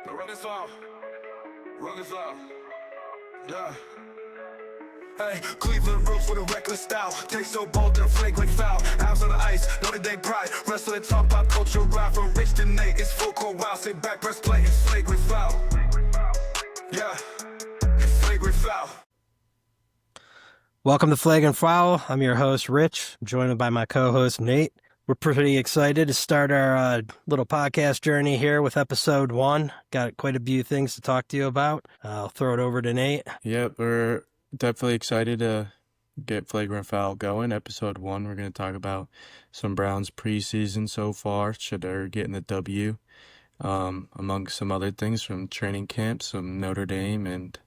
The run is off. Run is off. Yeah. Hey, Cleveland roots with a reckless style. Take so bold, they're flagrant foul. Abs on the ice, Notre Dame pride. Wrestling talk about culture, ride from Rich to Nate. It's full court wild, sit back, press play. It's flagrant foul. Yeah, it's flagrant foul. Welcome to Flag and Foul. I'm your host, Rich. I'm joined by my co-host, Nate. We're pretty excited to start our little podcast journey here with episode 1. Got quite a few things to talk to you about. I'll throw it over to Nate. Yep, we're definitely excited to get Flagrant Foul going. Episode 1, we're going to talk about some Browns preseason so far. Shedeur getting the W, among some other things from training camp, some Notre Dame, and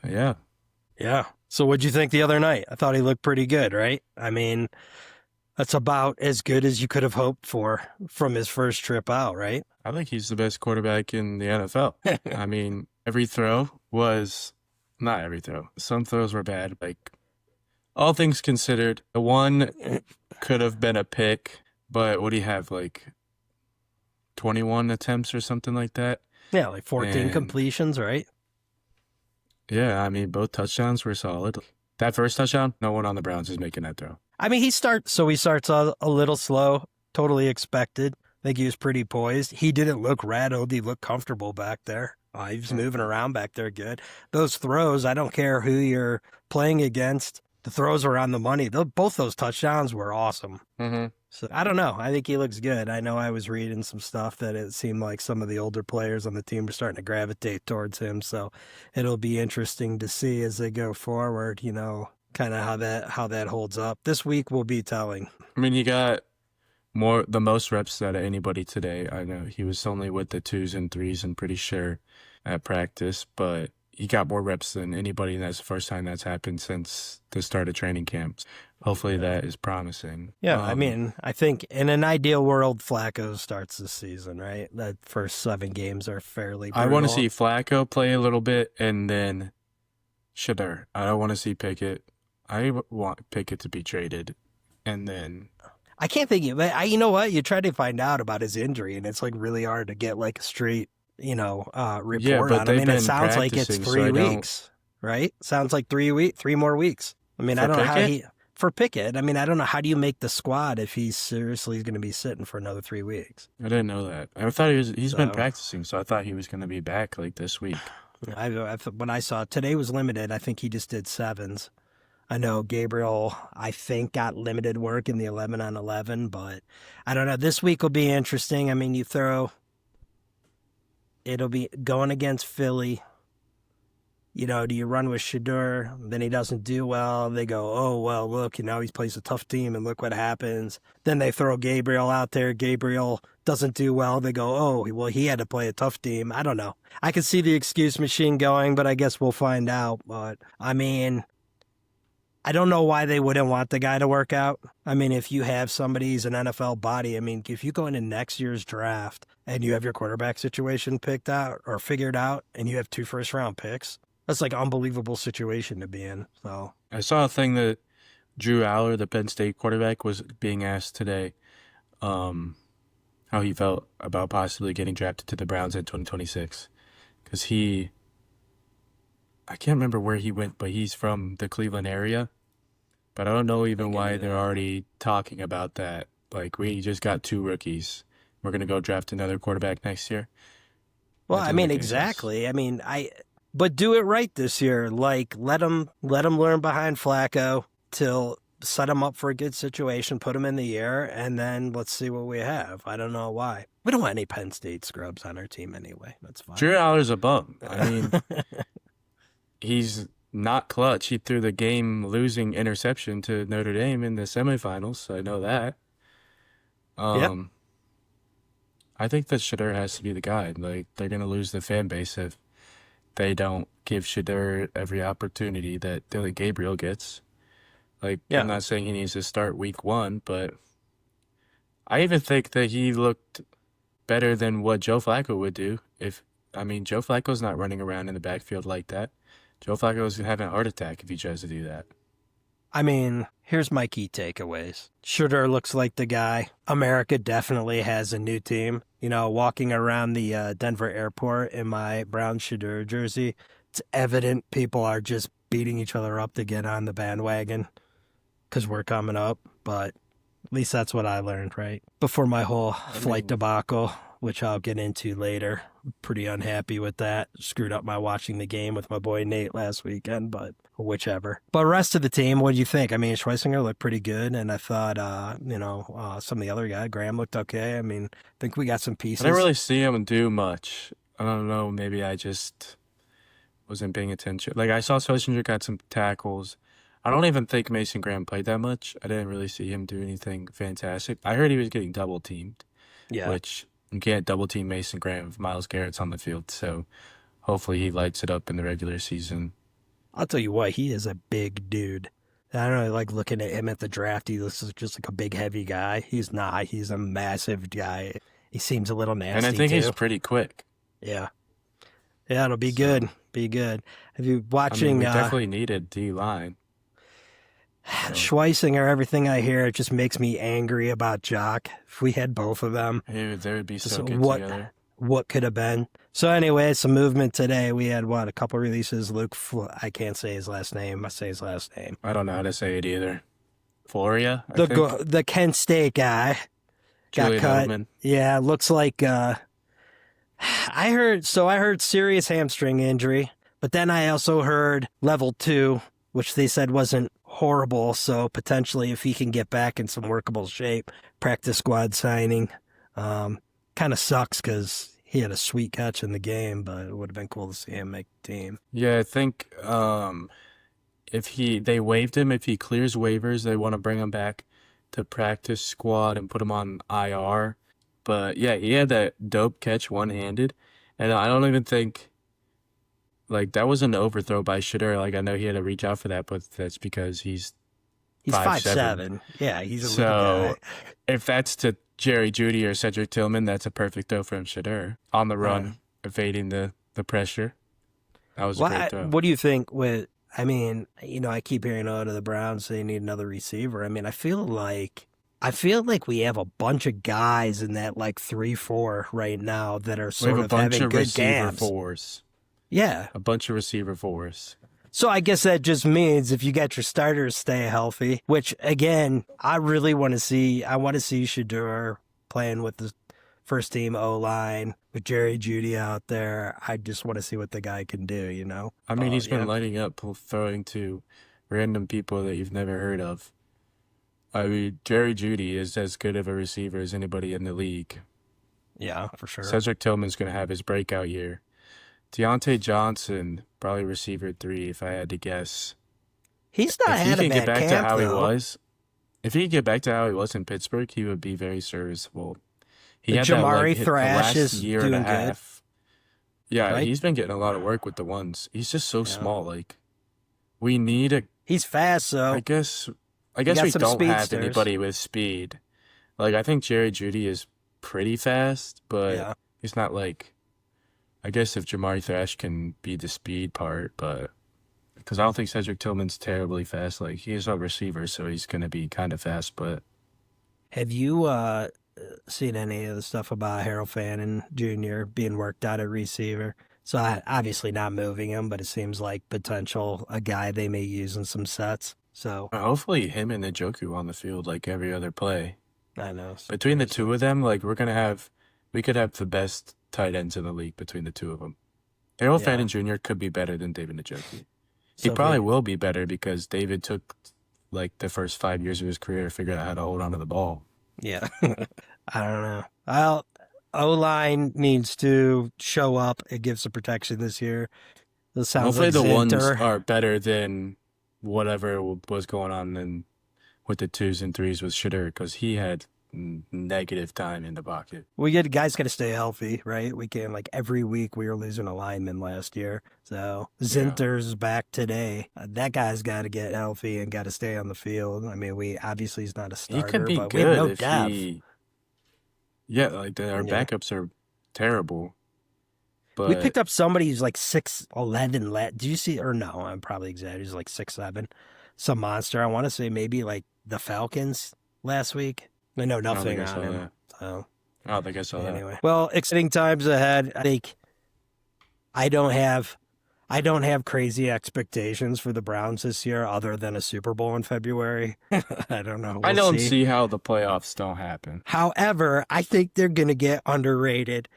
yeah. So what'd you think the other night? I thought he looked pretty good, right? I mean, that's about as good as you could have hoped for from his first trip out, right? I think he's the best quarterback in the NFL. I mean, every throw was, not every throw, some throws were bad. Like, all things considered, the one could have been a pick, but what do you have, like 21 attempts or something like that? Yeah, like 14 completions, right? Yeah, I mean, both touchdowns were solid. That first touchdown, no one on the Browns is making that throw. I mean, he starts a little slow, totally expected. I think he was pretty poised. He didn't look rattled. He looked comfortable back there. He was moving around back there good. Those throws, I don't care who you're playing against, the throws were on the money. Both those touchdowns were awesome. Mm-hmm. So I don't know. I think he looks good. I know I was reading some stuff that it seemed like some of the older players on the team were starting to gravitate towards him. So it'll be interesting to see as they go forward, you know, kind of how that holds up. This week will be telling. I mean, he got the most reps out of anybody today. I know he was only with the 2s and 3s, I'm pretty sure, at practice, but he got more reps than anybody, and that's the first time that's happened since the start of training camps. Hopefully that is promising. Yeah, I mean, I think in an ideal world, Flacco starts this season, right? The first 7 games are fairly brutal. I want to see Flacco play a little bit, and then Shedeur. I don't want to see Pickett. I want Pickett to be traded, and then I can't think of it. You know what? You try to find out about his injury, and it's like really hard to get like a straight, report on. I mean, it sounds like it's 3 weeks, right? Sounds like 3 more weeks. I mean, I don't know how for Pickett. I mean, I don't know how do you make the squad if he's seriously going to be sitting for another 3 weeks. I didn't know that. I thought he's been practicing, so I thought he was going to be back like this week. When I saw today was limited, I think he just did 7s. I know Gabriel, I think, got limited work in the 11 on 11, but I don't know. This week will be interesting. I mean, it'll be going against Philly. You know, do you run with Shedeur? Then he doesn't do well. They go, oh, well, look, he plays a tough team, and look what happens. Then they throw Gabriel out there. Gabriel doesn't do well. They go, oh, well, he had to play a tough team. I don't know. I can see the excuse machine going, but I guess we'll find out. But, I mean, I don't know why they wouldn't want the guy to work out. I mean, if you have somebody who's an NFL body, I mean, if you go into next year's draft and you have your quarterback situation picked out or figured out and you have 2 first-round picks, that's like an unbelievable situation to be in. So I saw a thing that Drew Aller, the Penn State quarterback, was being asked today how he felt about possibly getting drafted to the Browns in 2026. Because I can't remember where he went, but he's from the Cleveland area. But I don't know even why they're already talking about that. Like, we just got 2 rookies. We're going to go draft another quarterback next year. Well, I mean, exactly. I mean, but do it right this year. Like, let him learn behind Flacco till set him up for a good situation, put him in the air, and then let's see what we have. I don't know why. We don't want any Penn State scrubs on our team anyway. That's fine. Drew Aller's a bum. I mean, he's not clutch. He threw the game-losing interception to Notre Dame in the semifinals, so I know that. Yep. I think that Shedeur has to be the guy. Like, they're going to lose the fan base if they don't give Shedeur every opportunity that Dylan Gabriel gets. Like, I'm not saying he needs to start week 1, but I even think that he looked better than what Joe Flacco would do. Joe Flacco's not running around in the backfield like that. Joe Flacco's having a heart attack if he tries to do that. I mean, here's my key takeaways. Shedeur looks like the guy. America definitely has a new team. You know, walking around the Denver airport in my brown Shedeur jersey, it's evident people are just beating each other up to get on the bandwagon because we're coming up. But at least that's what I learned, right? Before my whole flight debacle, which I'll get into later. Pretty unhappy with that. Screwed up my watching the game with my boy Nate last weekend, but whichever. But rest of the team, what do you think? I mean, Schweissinger looked pretty good, and I thought, some of the other guys, Graham looked okay. I mean, I think we got some pieces. I didn't really see him do much. I don't know. Maybe I just wasn't paying attention. Like, I saw Schlesinger got some tackles. I don't even think Mason Graham played that much. I didn't really see him do anything fantastic. I heard he was getting double teamed, which you can't double team Mason Graham if Myles Garrett's on the field. So hopefully he lights it up in the regular season. I'll tell you what, he is a big dude. I don't really like looking at him at the draft. He looks just like a big, heavy guy. He's not. He's a massive guy. He seems a little nasty, and I think too. He's pretty quick. Yeah. Yeah, it'll be good. Be good. Have you watching... we definitely needed D-line. Schweissinger, everything I hear, it just makes me angry about Jock. If we had both of them, they would be so good together. What could have been. So anyway, some movement today. We had, a couple releases. I can't say his last name. I say his last name. I don't know how to say it either. Floria, the Kent State guy got cut. Edelman. Yeah, looks like... I heard serious hamstring injury, but then I also heard level 2, which they said wasn't horrible, so potentially if he can get back in some workable shape, practice squad signing. Kind of sucks because he had a sweet catch in the game, but it would have been cool to see him make the team. Yeah, I think if they waived him, if he clears waivers, they want to bring him back to practice squad and put him on IR. But yeah, he had that dope catch one-handed, and I don't even think that was an overthrow by Shedeur. I know he had to reach out for that, but that's because he's 5'7". Yeah, he's a little guy. If that's to Jerry Jeudy or Cedric Tillman, that's a perfect throw from Shedeur on the run, evading the pressure. That was a great throw. What do you think I keep hearing to the Browns they need another receiver. I mean, I feel like we have a bunch of guys in that 3-4 right now that are sort of having good games. Fours. Yeah. A bunch of receiver fours. So I guess that just means if you got your starters stay healthy, which again, I really want to see. I want to see Shedeur playing with the first team O-line with Jerry Jeudy out there. I just want to see what the guy can do, I mean, he's been lighting up, throwing to random people that you've never heard of. I mean, Jerry Jeudy is as good of a receiver as anybody in the league. Yeah, for sure. Cedric Tillman's going to have his breakout year. Deontay Johnson, probably receiver 3, if I had to guess. He's not had a bad camp, If he could get back to how he was in Pittsburgh, he would be very serviceable. He had Jamari that, Thrash is year doing and a half. Good. Yeah, right? He's been getting a lot of work with the ones. He's just so small. We need a... He's fast, so... I guess we don't have anybody with speed. I think Jerry Jeudy is pretty fast, but he's not I guess if Jamari Thrash can be the speed part, but because I don't think Cedric Tillman's terribly fast. He's a receiver, so he's going to be kind of fast. But have you seen any of the stuff about Harold Fannin Jr. being worked out at receiver? So obviously not moving him, but it seems like a guy they may use in some sets. So hopefully him and Njoku on the field every other play. I know. Between the two of them, we could have the best tight ends in the league between the two of them. Harold Fannin Jr. could be better than David Njoku. He probably will be better because David took the first 5 years of his career to figure out how to hold on to the ball. Yeah. I don't know. Well, O-line needs to show up and give some protection this year. This sounds Hopefully the ones Zinter are better than whatever was going on with the 2s and 3s with Shedeur, because he had negative time in the pocket. Guys got to stay healthy, right? We can't every week we were losing a lineman last year. So Zinter's back today. That guy's got to get healthy and got to stay on the field. I mean, obviously he's not a starter, he could be but good we have no if depth. Our backups are terrible. But we picked up somebody who's 6'11". Did you see? Or no, I'm probably exaggerating. He's 6'7". some monster. I want to say maybe like the Falcons last week. I know I don't nothing think I on saw him. that. So I don't think I saw that. anyway, well, exciting times ahead. I think I don't have crazy expectations for the Browns this year, other than a Super Bowl in February. I don't know. I We'll don't see. see how the playoffs don't happen. However, I think they're going to get underrated.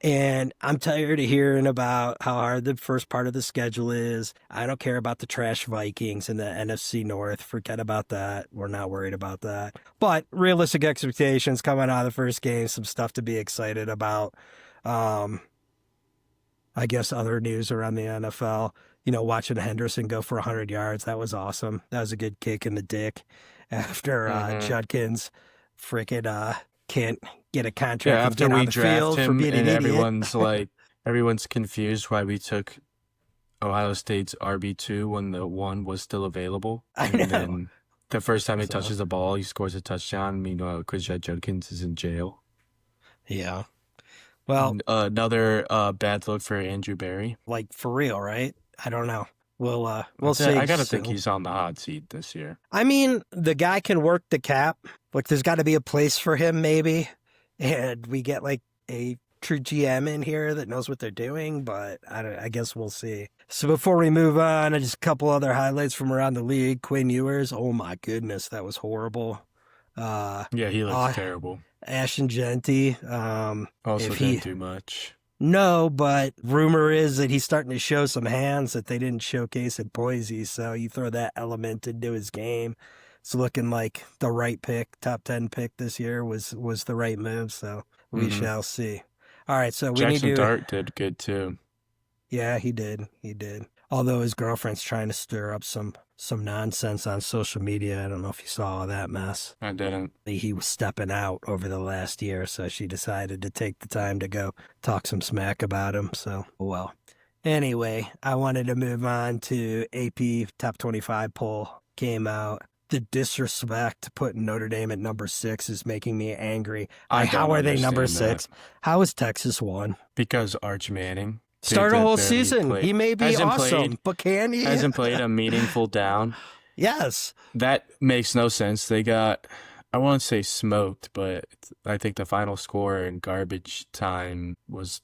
And I'm tired of hearing about how hard the first part of the schedule is. I don't care about the trash Vikings in the NFC North. Forget about that. We're not worried about that. But realistic expectations coming out of the first game, some stuff to be excited about. I guess other news around the NFL, watching Henderson go for 100 yards. That was awesome. That was a good kick in the dick after Judkins freaking can't get a Yeah, contract and after get on we the draft field for him being an and idiot. everyone's confused why we took Ohio State's RB2 when the one was still available. I And know. then the first time he So- touches the ball, he scores a touchdown. Meanwhile, Quizjet Judkins is in jail. Yeah. Well, Another bad look for Andrew Berry. like for real, right? I don't know. We'll see. I gotta think soon. he's on the hot seat this year. I mean, the guy can work the cap. Like, there's got to be a place for him, maybe. And we get like a true GM in here that knows what they're doing. But I guess we'll see. So before we move on, just a couple other highlights from around the league. Quinn Ewers. Oh my goodness, that was horrible. Yeah, he looks terrible. Ashton Genty. Also if didn't do much. No, but rumor is that he's starting to show some hands that they didn't showcase at Boise. So you throw that element into his game. It's looking like the right pick, top 10 pick this year was the right move. So we shall see. All right, so we Jackson need to. Dart did good too. Yeah, he did. Although his girlfriend's trying to stir up some nonsense on social media. I don't know if you saw all that mess. I didn't. He was stepping out over the last year, so she decided to take the time to go talk some smack about him. So, well. Anyway, I wanted to move on to AP Top 25 poll came out. The disrespect to putting Notre Dame at number 6 is making me angry. How are they number 6? How is Texas 1? Because Arch Manning. Start a whole season. He may be awesome, but can he? Hasn't played a meaningful down. Yes. That makes no sense. They got, I won't say smoked, but I think the final score in garbage time was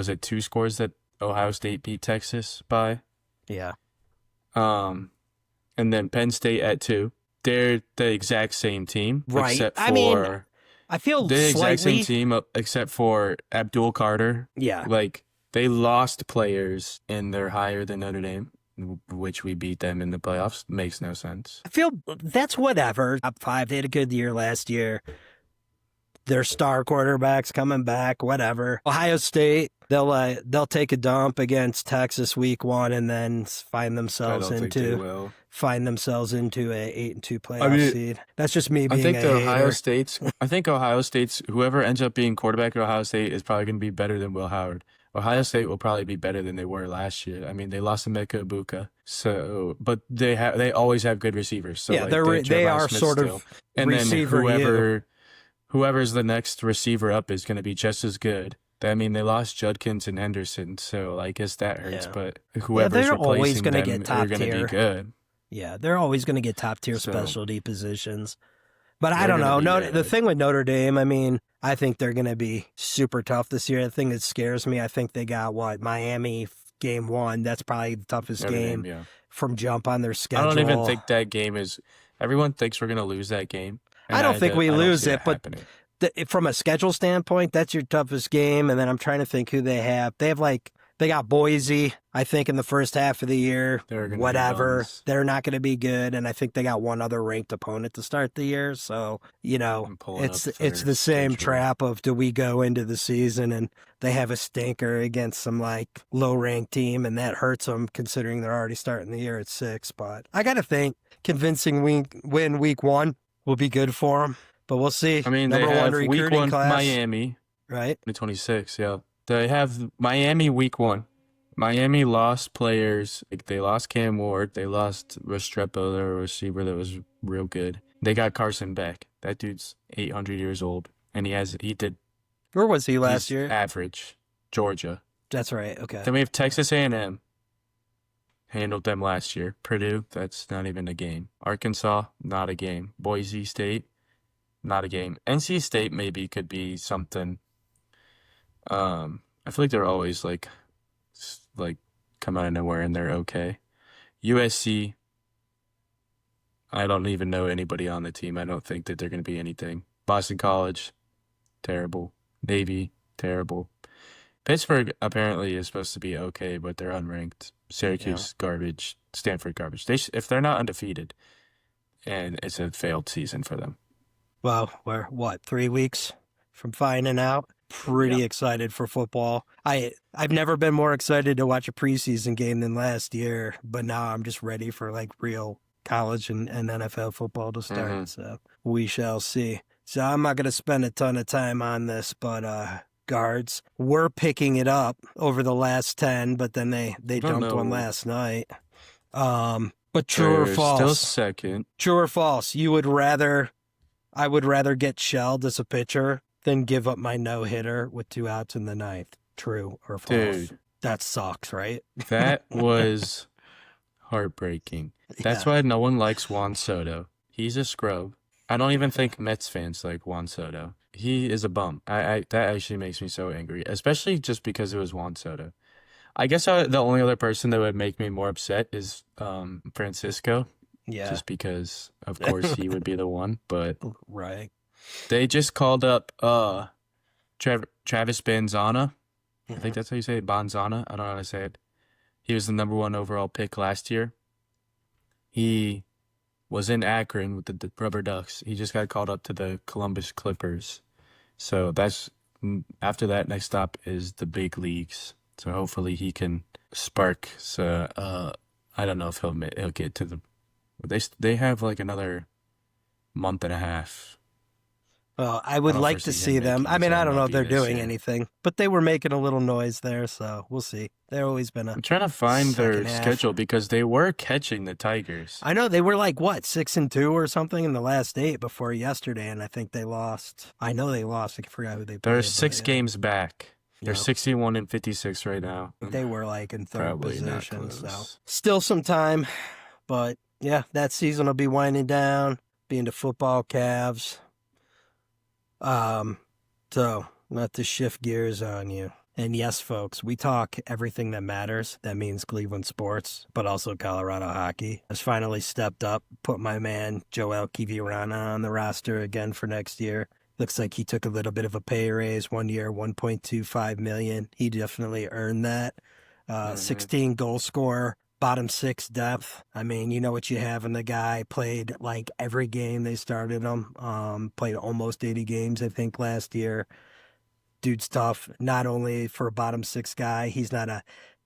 it 2 scores that Ohio State beat Texas by? Yeah. And then Penn State at 2. They're the exact same team. Right. Except for, I mean, I feel they're the exact slightly. same team except for Abdul Carter. Yeah. Like, they lost players and they're higher than Notre Dame, which we beat them in the playoffs. Makes no sense. I feel that's whatever. Top 5. They had a good year last year. Their star quarterbacks coming back, whatever. Ohio State, they'll take a dump against Texas week 1 and then find themselves I don't think they into will. a 8-2 playoff seed. That's just me being I think a the hater. I think Ohio State's whoever ends up being quarterback at Ohio State is probably going to be better than Will Howard. Ohio State will probably be better than they were last year. I mean, they lost to Emeka Ibuka, but they always have good receivers. So Yeah, like, they Trevon are Smith sort still. of And then receiver whoever's the next receiver up is going to be just as good. I mean, they lost Judkins and Henderson, so I guess that hurts. Yeah. But whoever's they're always replacing gonna them get are top going to tier. be good. Yeah, they're always going to get top tier So- specialty positions. But I They're don't know. gonna be The good. thing with Notre Dame, I mean, I think they're going to be super tough this year. The thing that scares me, I think they got Miami game 1. That's probably the toughest Notre game Dame, yeah. from jump on their I schedule. don't even think that game is. Everyone thinks we're going to lose that game. and I don't think we I don't lose see it, but happening. from a schedule standpoint, that's your toughest game. And then I'm trying to think who they have. They got Boise, I think, in the first half of the year. They're gonna be Whatever. bums. They're not going to be good. And I think they got one other ranked opponent to start the year. So, I'm pulling it's up the their same schedule. trap of do we go into the season and they have a stinker against some like low ranked team and that hurts them considering they're already starting the year at 6. But I got to think convincing win week 1 will be good for them. But we'll see. I mean, Number they have 1 week recruiting 1 class, Miami, right? 2026. Yeah, they have Miami week 1. Miami lost players. Like, they lost Cam Ward. They lost Restrepo, their receiver that was real good. They got Carson Beck. That dude's 800 years old, and he did Where was he last he's year? average. Georgia. That's right. Okay. Then we have Texas A&M. handled them last year. Purdue, that's not even a game. Arkansas, not a game. Boise State, not a game. NC State maybe could be something. I feel like they're always like come out of nowhere and they're okay. USC, I don't even know anybody on the team. I don't think that they're going to be anything. Boston College, terrible. Navy, terrible. Pittsburgh apparently is supposed to be okay, but they're unranked. Syracuse, garbage. Stanford, garbage. If they're not undefeated, and it's a failed season for them. Well, we're, 3 weeks from finding out? Pretty excited for football. I've never been more excited to watch a preseason game than last year, but now I'm just ready for like real college and NFL football to start. So we shall see. So I'm not going to spend a ton of time on this, but guards were picking it up over the last 10, but then they dumped one last night. But true or false? Still second. True or false? I would rather get shelled as a pitcher than give up my no-hitter with 2 outs in the ninth. True or false? Dude. That sucks, right? That was heartbreaking. That's why no one likes Juan Soto. He's a scrub. I don't even think Mets fans like Juan Soto. He is a bum. That actually makes me so angry, especially just because it was Juan Soto. I guess the only other person that would make me more upset is Francisco. Yeah. Just because, of course, he would be the one. But right. they just called up Travis Banzana. I think that's how you say it, Banzana. I don't know how to say it. He was the number 1 overall pick last year. He was in Akron with the Rubber Ducks. He just got called up to the Columbus Clippers. So after that, next stop is the big leagues. So hopefully he can spark. So I don't know if he'll get to the. They have like another month and a half. Well, I would like to see them. I mean, I don't know if they're doing anything, but they were making a little noise there, so we'll see. They've always been I'm trying to find their schedule because they were catching the Tigers. I know they were like 6-2 or something in the last 8 before yesterday, and I think they lost. I know they lost. I forgot who they played. They're 6 games back. They're 61-56 right now. They were like in third Probably position, so still some time. But yeah, that season will be winding down. Be into football, Cavs. So not to shift gears on you. And yes, folks, we talk everything that matters. That means Cleveland sports, but also Colorado hockey has finally stepped up, put my man Joel Kivirana on the roster again for next year. Looks like he took a little bit of a pay raise 1 year, $1.25 million. He definitely earned that. 16 goal scorer, bottom 6 depth. I mean, you know what you have in the guy. Played like every game they started him. Played almost 80 games, I think, last year. Dude's tough, not only for a bottom 6 guy. He's not a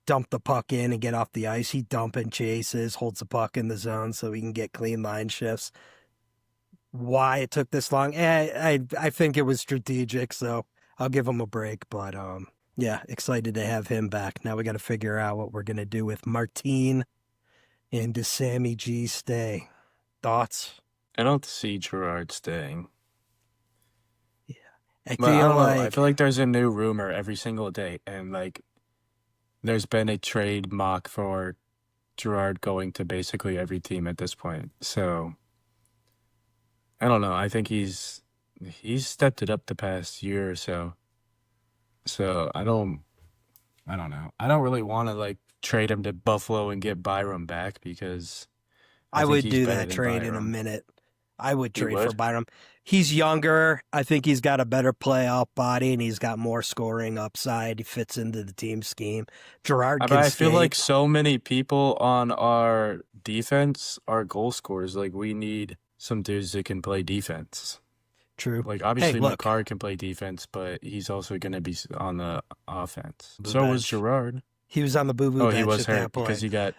dump the puck in and get off the ice. He dump and chases, holds the puck in the zone so he can get clean line shifts. Why it took this long? I think it was strategic, so I'll give him a break. But yeah, excited to have him back. Now we got to figure out what we're gonna do with Martine and does Sammy G stay? Thoughts? I don't see Gerard staying. Yeah, I feel like there's a new rumor every single day, and like there's been a trade mock for Gerard going to basically every team at this point. So I don't know. I think he's stepped it up the past year or so. So I don't know. I don't really want to like trade him to Buffalo and get Byram back because I would do that trade in a minute. I would trade for Byram. He's younger. I think he's got a better playoff body and he's got more scoring upside. He fits into the team scheme. Gerard can I feel like so many people on our defense are goal scorers. Like we need some dudes that can play defense. True. Like obviously McCarr can play defense, but he's also going to be on the offense. So was Gerard. He was on the boo-boo bench. He was at hurt that point. because he got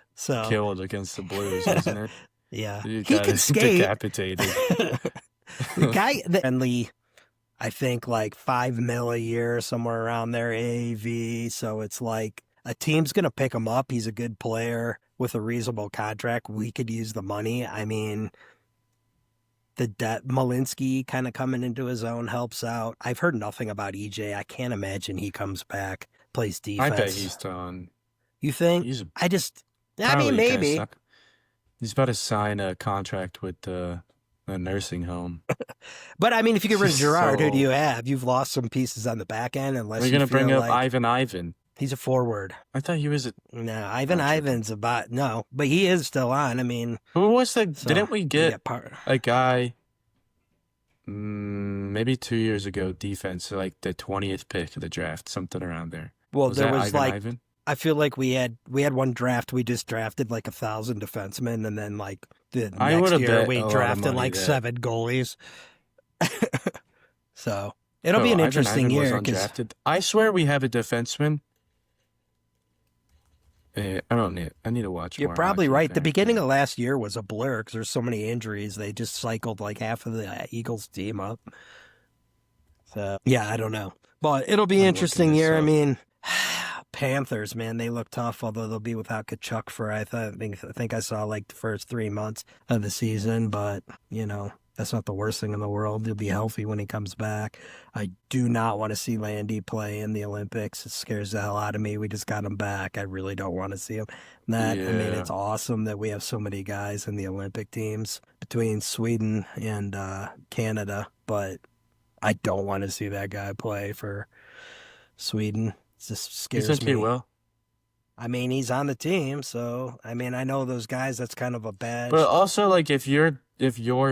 killed against the Blues, wasn't it? Yeah. He can skate. Decapitated. The guy friendly, I think like $5 million a year, somewhere around there, AAV. So it's like a team's going to pick him up. He's a good player with a reasonable contract. We could use the money. I mean, Malinsky kind of coming into his own helps out. I've heard nothing about EJ. I can't imagine he comes back, plays defense. I bet he's done. You think? I mean, Probably gonna maybe. suck. He's about to sign a contract with a nursing home. But I mean, if you get rid of He's Gerard, who do you so. have? You've lost some pieces on the back end unless We're you gonna bring feel up like Ivan. he's a forward. I thought he was a. No, I'm tripping. Ivan's about no, but he is still on. I mean, Who was the? so Didn't we you get get part. a guy? Maybe 2 years ago, defense, like the 20th pick of the draft, something around there. Well, Was there that was Ivan? I feel like we had one draft. We just drafted like 1,000 defensemen, and then like the I would next have year bet we a lot of drafted money like that. 7 goalies. So it'll Oh, be an Ivan interesting was year because undrafted. I swear we have a defenseman. I need to watch you're more probably hockey, right. The beginning apparently. of last year was a blur because there's so many injuries. They just cycled like half of the Eagles team up. So yeah, I don't know, but it'll be an I'm looking interesting this year. I up. mean, Panthers, man, they look tough. Although they'll be without Kachuk for I think I saw like the first 3 months of the season, but that's not the worst thing in the world. He'll be healthy when he comes back. I do not want to see Landy play in the Olympics. It scares the hell out of me. We just got him back. I really don't want to see him. I mean, Yeah. it's awesome that we have so many guys in the Olympic teams between Sweden and Canada, but I don't want to see that guy play for Sweden. It just You scares think he me. will? I mean, he's on the team, so I mean, I know those guys. That's kind of a But badge. also, like, if you're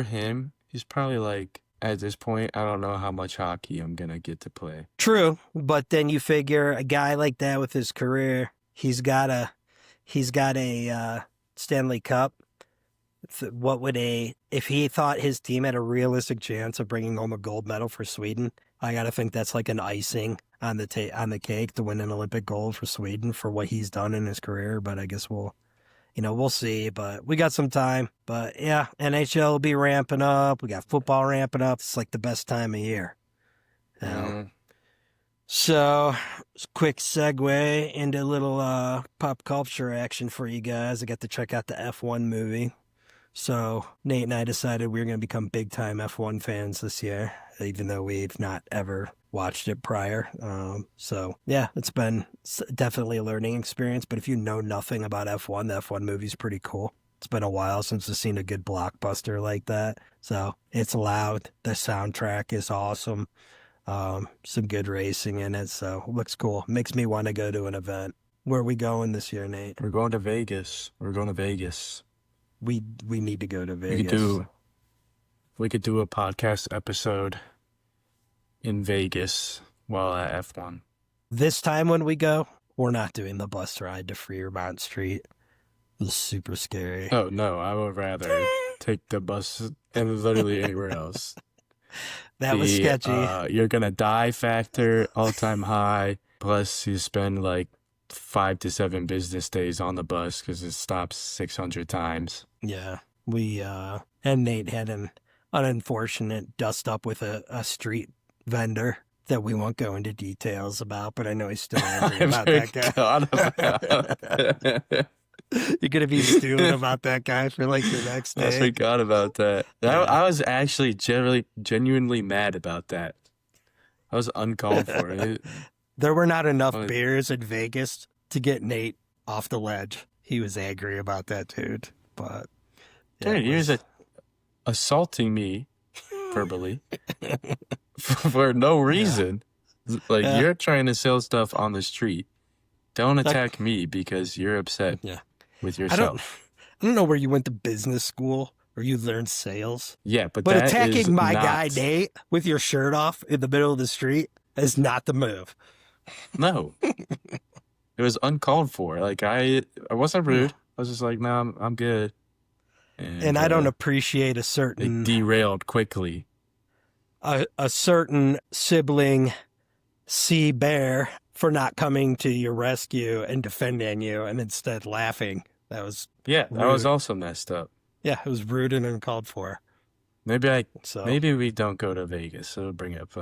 him, he's probably like, at this point, I don't know how much hockey I'm gonna get to play. True, but then you figure a guy like that with his career, he's got a Stanley Cup. What would if he thought his team had a realistic chance of bringing home a gold medal for Sweden? I gotta think that's like an icing on the cake to win an Olympic gold for Sweden for what he's done in his career. But I guess we'll see. But we got some time. But yeah, NHL will be ramping up. We got football ramping up. It's like the best time of year. You know? Mm. So, quick segue into a little pop culture action for you guys. I got to check out the F1 movie. So, Nate and I decided we were going to become big time F1 fans this year, even though we've not ever watched it prior. So, yeah, it's been definitely a learning experience. But if you know nothing about F1, the F1 movie's pretty cool. It's been a while since I've seen a good blockbuster like that. So, it's loud. The soundtrack is awesome. Some good racing in it, so it looks cool. Makes me want to go to an event. Where are we going this year, Nate? We're going to Vegas. We need to go to We Vegas. could do a podcast episode in Vegas while at F1. This time when we go, we're not doing the bus ride to Fremont Street. It was super scary. Oh no, I would rather take the bus and literally anywhere else. That was sketchy. You're gonna die factor all time high. Plus, you spend like 5 to 7 business days on the bus because it stops 600 times. Yeah, we and Nate had an unfortunate dust up with a street vendor that we won't go into details about, but I know he's still angry about that guy. forgot about that. You're gonna be stewing about that guy for like the next I day. forgot about that. I was actually genuinely mad about that. I was uncalled for it. There were not enough Well, beers in Vegas to get Nate off the ledge. He was angry about that, dude. But yeah, Dude, it was- you're assaulting me verbally for no reason. Like, Yeah. you're trying to sell stuff on the street. Don't attack me because you're upset Yeah. with I yourself. don't know where you went to business school or you learned sales, Yeah, but but that is attacking my not, guy Nate with your shirt off in the middle of the street is not the move. No. It was uncalled for. Like, I wasn't rude. I was just like, no, I'm good. And I don't appreciate a It certain derailed quickly. a certain sibling sea bear for not coming to your rescue and defending you and instead laughing. That was Yeah, that was rude. also messed up. Yeah, it was rude and uncalled for. So Maybe we don't go to Vegas. It'll bring up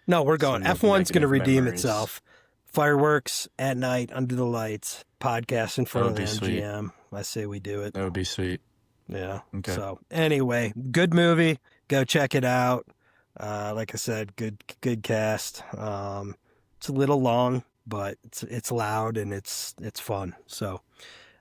no, we're going. some F1's going to negative redeem memories. itself. Fireworks at night under the lights. Podcast in front of That the would be sweet. MGM. I say we do it. That would be sweet. Yeah. Okay. So anyway, good movie. Go check it out. Like I said, good cast. It's a little long, but it's loud and it's fun. So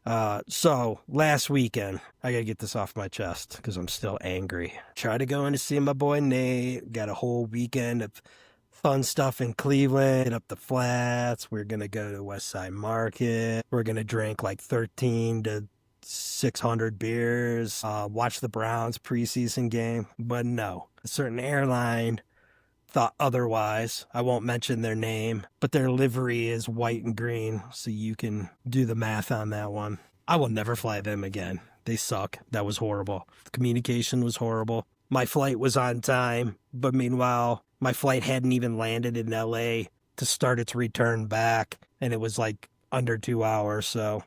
So last weekend, I gotta get this off my chest because I'm still angry. Tried to go in to see my boy Nate. Got a whole weekend of fun stuff in Cleveland. Hit up the flats. We're gonna go to West Side Market. We're gonna drink like 13 to 600 beers. Watch the Browns preseason game. But no, a certain airline thought otherwise. I won't mention their name, but their livery is white and green, so you can do the math on that one. I will never fly them again. They suck. That was horrible. The communication was horrible. My flight was on time, but meanwhile, my flight hadn't even landed in LA to start its return back, and it was like under 2 hours, so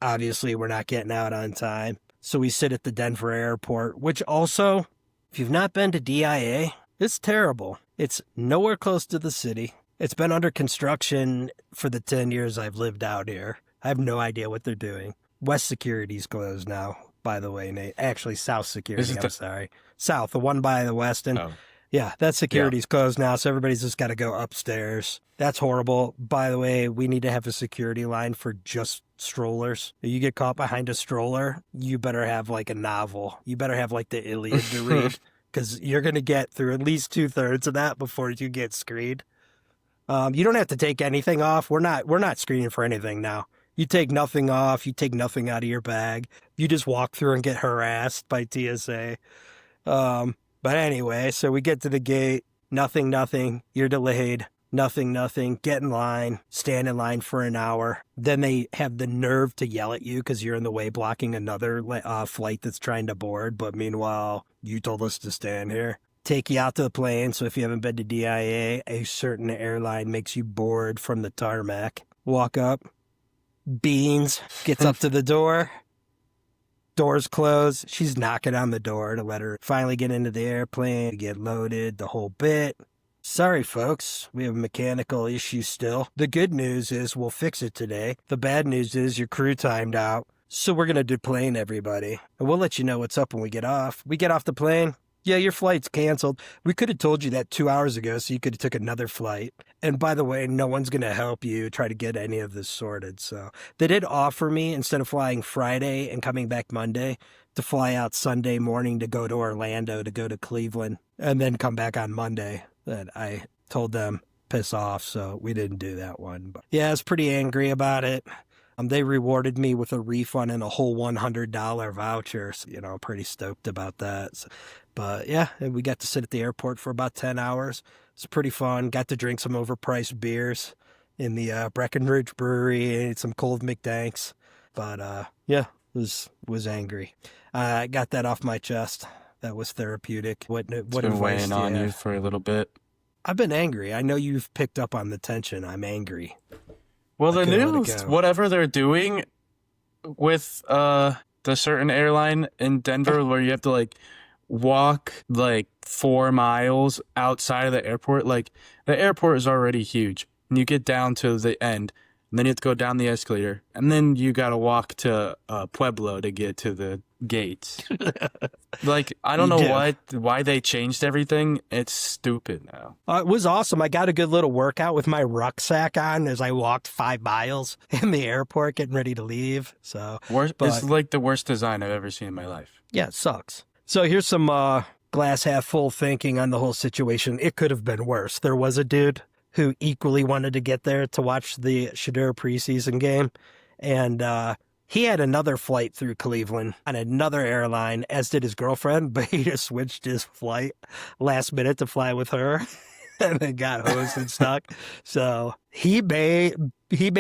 obviously we're not getting out on time. So we sit at the Denver airport, which also, if you've not been to DIA, it's terrible. It's nowhere close to the city. It's been under construction for the 10 years I've lived out here. I have no idea what they're doing. West Security's closed now, by the way, Nate. Actually, South Security, I'm sorry. South, the one by the Westin. Oh. Yeah, that security's closed now, so everybody's just got to go upstairs. That's horrible. By the way, we need to have a security line for just strollers. If you get caught behind a stroller, you better have like a novel. You better have like the Iliad to read. Because you're going to get through at least 2/3 of that before you get screened. You don't have to take anything off. We're not screening for anything now. You take nothing off. You take nothing out of your bag. You just walk through and get harassed by TSA. But anyway, so we get to the gate. Nothing. You're delayed. Nothing. Get in line. Stand in line for an hour. Then they have the nerve to yell at you because you're in the way blocking another flight that's trying to board. But meanwhile, you told us to stand here. Take you out to the plane. So if you haven't been to DIA, a certain airline makes you board from the tarmac. Walk up. Beans gets up to the door. Doors closed. She's knocking on the door to let her finally get into the airplane, get loaded, the whole bit. Sorry, folks, we have a mechanical issue still. The good news is we'll fix it today. The bad news is your crew timed out. So we're going to deplane everybody. And we'll let you know what's up when we get off. We get off the plane. Yeah, your flight's canceled. We could have told you that 2 hours ago so you could have took another flight. And by the way, no one's going to help you try to get any of this sorted. So they did offer me, instead of flying Friday and coming back Monday, to fly out Sunday morning to go to Orlando, to go to Cleveland, and then come back on Monday. That I told them, piss off, so we didn't do that one. But yeah, I was pretty angry about it. They rewarded me with a refund and a whole $100 voucher. So, I'm pretty stoked about that. So, but yeah, we got to sit at the airport for about 10 hours. It's pretty fun. Got to drink some overpriced beers in the Breckenridge Brewery, ate some cold McDanks. But yeah, was angry. I got that off my chest. That was therapeutic. What been weighing on you for a little bit. I've been angry. I know you've picked up on the tension. I'm angry. Well, the news, whatever they're doing with the certain airline in Denver, where you have to like walk like 4 miles outside of the airport. Like the airport is already huge, and you get down to the end, and then you have to go down the escalator, and then you got to walk to Pueblo to get to the gates. Like, I don't know why they changed everything. It's stupid now. It was awesome. I got a good little workout with my rucksack on as I walked 5 miles in the airport getting ready to leave. So it's like the worst design I've ever seen in my life. Yeah, it sucks. So here's some glass half full thinking on the whole situation. It could have been worse. There was a dude who equally wanted to get there to watch the Shedeur preseason game, and he had another flight through Cleveland on another airline, as did his girlfriend, but he just switched his flight last minute to fly with her and then got hosed and stuck. So he may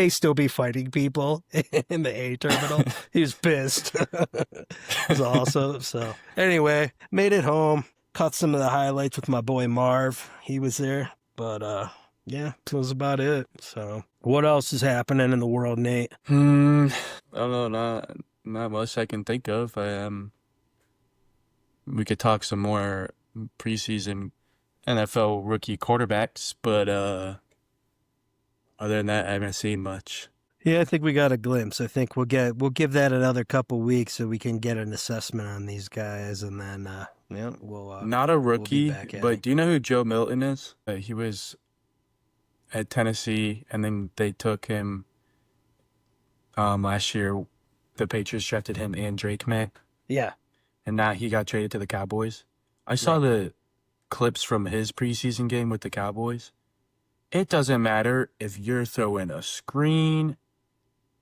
still be fighting people in the A terminal. He was pissed. It was awesome. So anyway, made it home, caught some of the highlights with my boy Marv. He was there, but yeah, that was about it. So what else is happening in the world, Nate? I don't know, not much I can think of. We could talk some more preseason NFL rookie quarterbacks, but other than that, I haven't seen much. Yeah, I think we got a glimpse. I think we'll give that another couple weeks so we can get an assessment on these guys, and then we'll not a rookie, we'll but do you know who Joe Milton is? He was at Tennessee, and then they took him last year the Patriots drafted him and Drake May, Yeah. and now he got traded to the Cowboys. I saw the clips from his preseason game with the Cowboys. It doesn't matter if you're throwing a screen,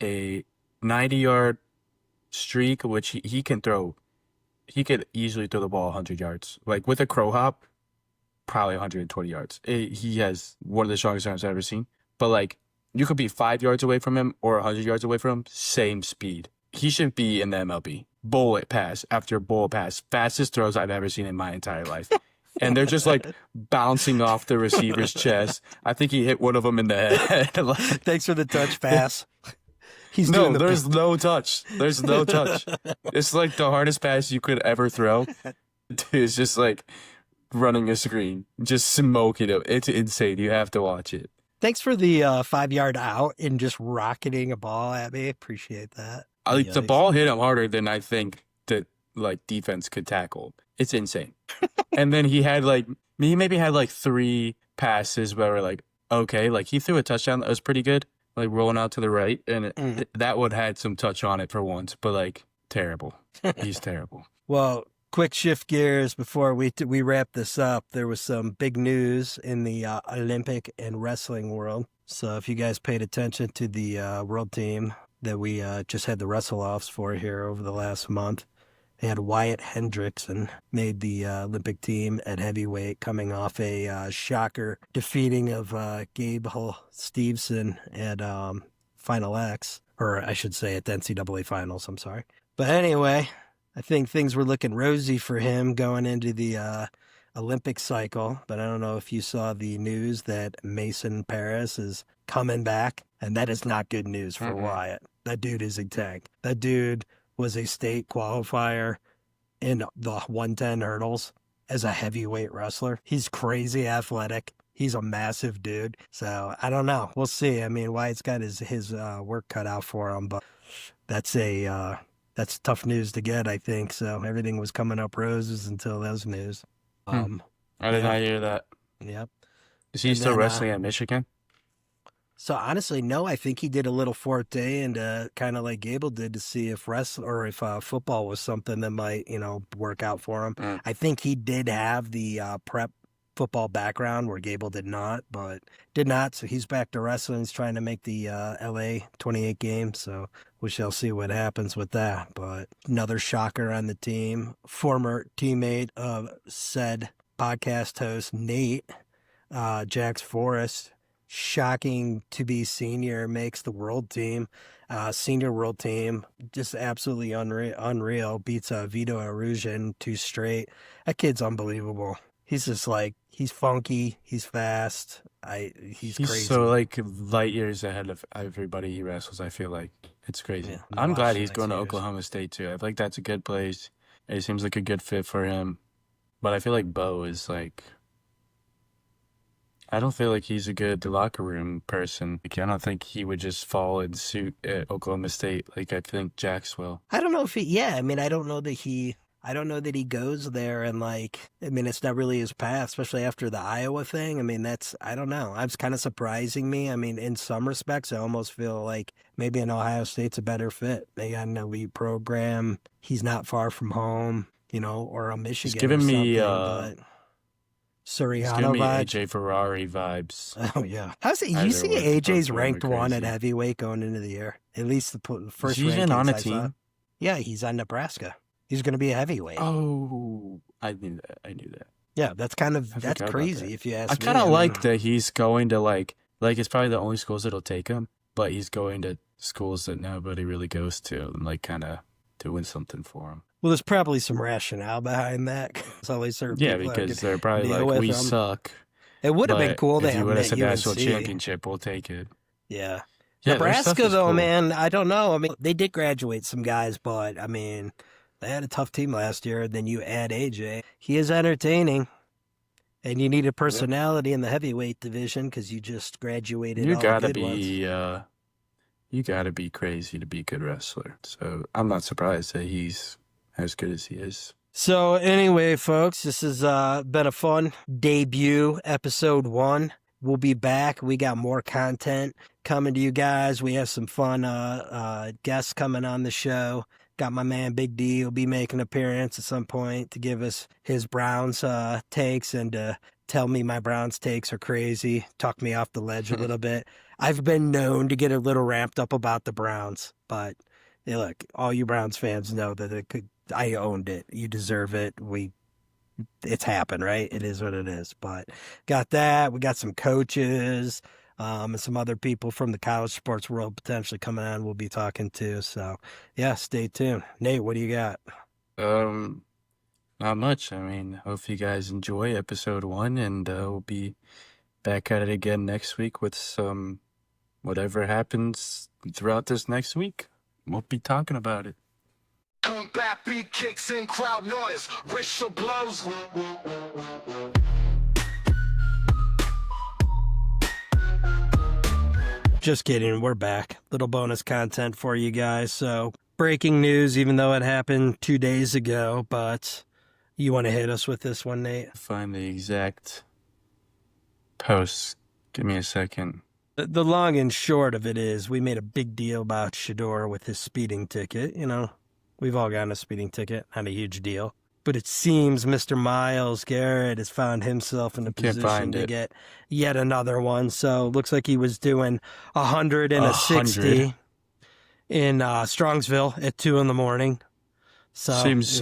a 90-yard streak, which he can throw. He could easily throw the ball 100 yards. Like with a crow hop, probably 120 yards. He has one of the strongest arms I've ever seen. But like, you could be 5 yards away from him or 100 yards away from him, same speed. He should be in the MLB. Bullet pass after bullet pass. Fastest throws I've ever seen in my entire life. And they're just like bouncing off the receiver's chest. I think he hit one of them in the head. Thanks for the touch pass. There's no touch. There's no touch. It's like the hardest pass you could ever throw. Dude, it's just like running a screen, just smoking it. It's insane. You have to watch it. Thanks for the 5-yard out and just rocketing a ball at me. Appreciate that. The ball hit him harder than I think that like defense could tackle. It's insane. And then he maybe had like 3 passes where we're like, okay, like he threw a touchdown that was pretty good. Like rolling out to the right, and that one had some touch on it for once, but like terrible. He's terrible. Well, quick shift gears before we wrap this up. There was some big news in the Olympic and wrestling world. So if you guys paid attention to the world team that we just had the wrestle-offs for here over the last month, they had Wyatt Hendrickson made the Olympic team at heavyweight, coming off a shocker defeating of Gabe Stevenson at Final X, or I should say at the NCAA Finals, I'm sorry. But anyway, I think things were looking rosy for him going into the Olympic cycle. But I don't know if you saw the news that Mason Paris is coming back, and that is not good news for Wyatt. That dude is a tank. That dude was a state qualifier in the 110 hurdles as a heavyweight wrestler. He's crazy athletic. He's a massive dude. So I don't know. We'll see. I mean, Wyatt's got his work cut out for him, but that's tough news to get, I think. So everything was coming up roses until those news. I did not hear that. Yep. Is he still wrestling at Michigan? So honestly, no. I think he did a little forte and kind of like Gable did to see if football was something that might work out for him. I think he did have the prep football background where Gable did not. So he's back to wrestling. He's trying to make the LA 28 game. So we shall see what happens with that. But another shocker on the team, former teammate of said podcast host Nate, Jax Forrest. Shocking to be senior, makes the world team, senior world team, just absolutely unreal. Beats Vito Arujin 2 straight. That kid's unbelievable. He's just like, he's funky, he's fast, he's crazy. So like light years ahead of everybody he wrestles. I feel like it's crazy. Yeah, I'm glad he's going to Oklahoma State too. I feel like that's a good place. It seems like a good fit for him. But I feel like Bo is like, I don't feel like he's a good locker room person. Like, I don't think he would just fall in suit at Oklahoma State like I think Jax will. I don't know if I don't know that he goes there and it's not really his path, especially after the Iowa thing. I mean, I don't know. It's kind of surprising me. I mean, in some respects, I almost feel like maybe an Ohio State's a better fit. They got an elite program. He's not far from home, or a Michigan. He's giving me, Suriano vibes. AJ Ferrari vibes. Oh, yeah. How's it? You see AJ's ranked 1 at heavyweight going into the year? At least the first rankings. He's even on a team? Yeah, he's on Nebraska. He's going to be a heavyweight. Oh, I knew that. Yeah, that's crazy if you ask me. I kind of like that he's going to like it's probably the only schools that'll take him, but he's going to schools that nobody really goes to and kind of doing something for him. Well, there's probably some rationale behind that. There's always certain people because they're probably like, we suck. It would have been cool to have him at a national championship, we'll take it. Yeah. Nebraska, though, cool. Man, I don't know. I mean, they did graduate some guys, but, I mean, they had a tough team last year. Then you add AJ. He is entertaining. And you need a personality in the heavyweight division because you just graduated all the good ones. You got to be crazy to be a good wrestler. So I'm not surprised that he's as good as he is. So anyway, folks, this has been a fun debut, episode 1. We'll be back. We got more content coming to you guys. We have some fun guests coming on the show. Got my man Big D will be making an appearance at some point to give us his Browns takes and tell me my Browns takes are crazy, talk me off the ledge a little bit. I've been known to get a little ramped up about the Browns, but hey, look, all you Browns fans know that I owned it. You deserve it. It's happened, right? It is what it is. But got that. We got some coaches and some other people from the college sports world potentially coming on we'll be talking to. So, yeah, stay tuned. Nate, what do you got? Not much. I mean, hope you guys enjoy episode 1, and we'll be back at it again next week with some whatever happens throughout this next week. We'll be talking about it. Combat beat kicks in crowd noise, racial blows. Just kidding. We're back. Little bonus content for you guys. So, breaking news, even though it happened 2 days ago, but you want to hit us with this one, Nate? Find the exact post. Give me a second. The long and short of it is we made a big deal about Shedeur with his speeding ticket. You know, we've all gotten a speeding ticket. Not a huge deal. But it seems Mr. Miles Garrett has found himself in a position to get yet another one. So looks like he was doing 100 and a 60 in Strongsville at 2 a.m. So seems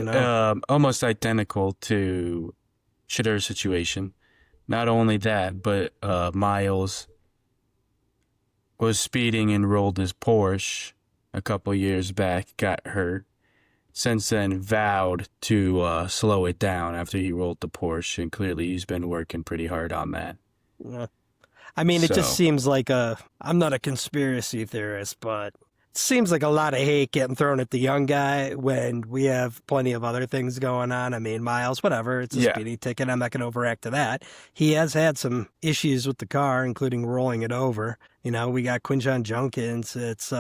almost identical to Shedeur's situation. Not only that, but Miles was speeding and rolled his Porsche a couple years back, got hurt. Since then, vowed to slow it down after he rolled the Porsche, and clearly he's been working pretty hard on that. Yeah. I mean, it just seems like I'm not a conspiracy theorist, but it seems like a lot of hate getting thrown at the young guy when we have plenty of other things going on. I mean, Miles, whatever, it's a speeding ticket. I'm not going to overact to that. He has had some issues with the car, including rolling it over. You know, we got Quinshon Junkins. It's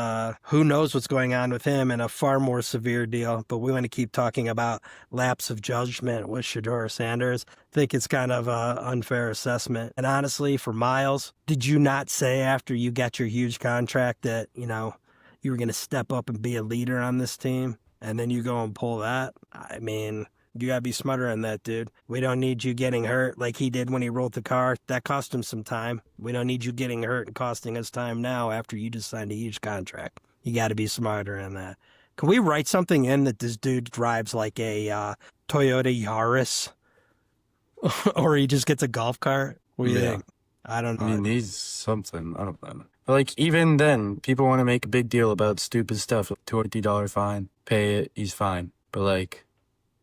who knows what's going on with him, and a far more severe deal. But we want to keep talking about lapse of judgment with Shedeur Sanders. I think it's kind of an unfair assessment. And honestly, for Miles, did you not say after you got your huge contract that, you know, you were going to step up and be a leader on this team, and then you go and pull that? I mean, you got to be smarter than that, dude. We don't need you getting hurt like he did when he rolled the car. That cost him some time. We don't need you getting hurt and costing us time now after you just signed a huge contract. You got to be smarter than that. Can we write something in that this dude drives like a Toyota Yaris or he just gets a golf cart? What do you think? I don't know. He needs something. I don't know. Like, even then, people want to make a big deal about stupid stuff. $250 fine. Pay it. He's fine. But, like,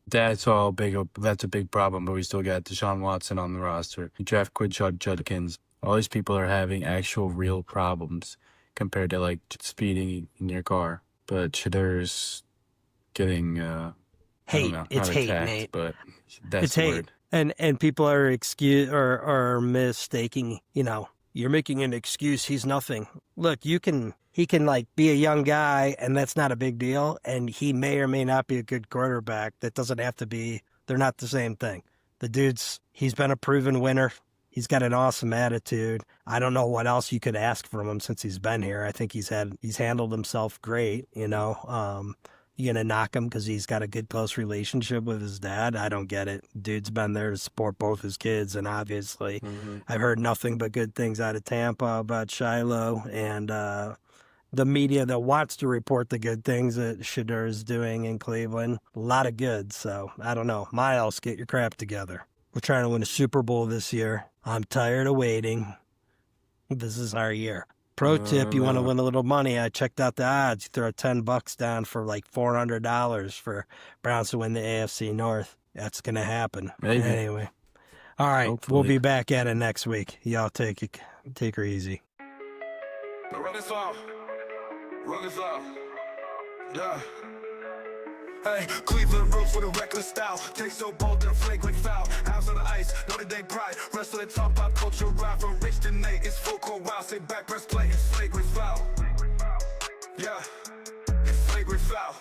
that's a big problem. But we still got Deshaun Watson on the roster. You draft Quinshon Judkins. All these people are having actual real problems compared to, like, speeding in your car. But Shedeur's getting, hate. It's hate, attacked, Nate. But that's it's the hate. word. And people are mistaking, you know, you're making an excuse. He's nothing. Look, he can like be a young guy, and that's not a big deal. And he may or may not be a good quarterback. That doesn't have to be. They're not the same thing. He's been a proven winner. He's got an awesome attitude. I don't know what else you could ask from him since he's been here. I think he's handled himself great. You know, you gonna knock him because he's got a good close relationship with his dad? I don't get it. Dude's been there to support both his kids, and obviously I've heard nothing but good things out of Tampa about Shiloh, and the media that wants to report the good things that Shedeur is doing in Cleveland, a lot of good. So I don't know. Miles, get your crap together. We're trying to win a Super Bowl this year. I'm tired of waiting. This is our year. Pro tip, you want to win a little money. I checked out the odds. You throw $10 down for like $400 for Browns to win the AFC North. That's going to happen. Maybe. Anyway. All right. Hopefully. We'll be back at it next week. Y'all take her easy. Run this off. Yeah. Hey, Cleveland roots with a reckless style. Take so bold and flagrant foul. House on the ice, Notre Dame pride. Rest of the top pop culture ride from Rich to Nate. It's full court wild, say back press play. It's flagrant foul. Yeah, it's flagrant foul.